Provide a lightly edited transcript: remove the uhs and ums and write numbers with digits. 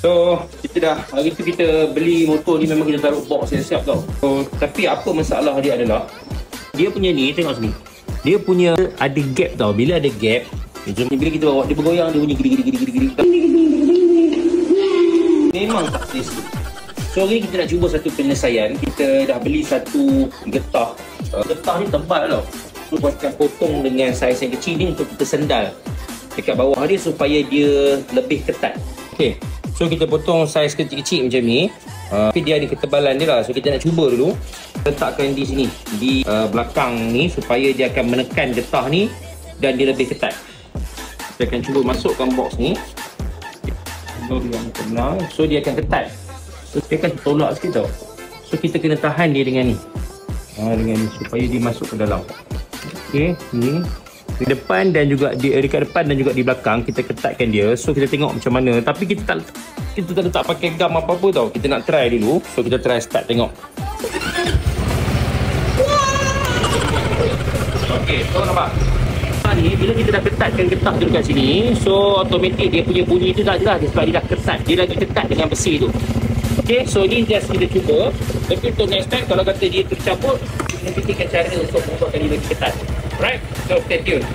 So hari tu kita beli motor ni memang kita taruh box yang siap tau. So, tapi apa masalah dia adalah dia punya ni, tengok sini. Dia punya ada gap tau. Bila ada gap, bila kita bawa dia bergoyang, dia bunyi giri-giri. Memang tak selesa. So hari kita nak cuba satu penyelesaian. Kita dah beli satu getah. Getah ni tebal tau. So kita potong dengan saiz yang kecil ni untuk kita sendal dekat bawah dia supaya dia lebih ketat. Okay. So kita potong saiz kecil-kecil macam ni. Tapi dia ada ketebalan dia lah. So kita nak cuba dulu. Letakkan di sini, di belakang ni, supaya dia akan menekan getah ni dan dia lebih ketat. Kita akan cuba masukkan box ni. So dia akan ketat. So dia akan tolak sikit tau. So kita kena tahan dia dengan ni. Dengan ni supaya dia masuk ke dalam. Okay, ni di depan dan juga dekat depan dan juga di belakang kita ketatkan dia. So kita tengok macam mana. Tapi kita tak letak pakai gam apa-apa tau. Kita nak try dulu. So kita try start tengok. Okay, so nampak ni bila kita dah ketatkan getah tu dekat sini, so automatik dia punya bunyi tu tak jelas sebab dia dah ketat. Dia lagi ketat dengan besi tu. Okay, so ni just kita cuba. Tapi untuk next time kalau kata dia tercampur, kita fikirkan cara untuk membuatkan dia lagi ketat. Right? So stay tuned.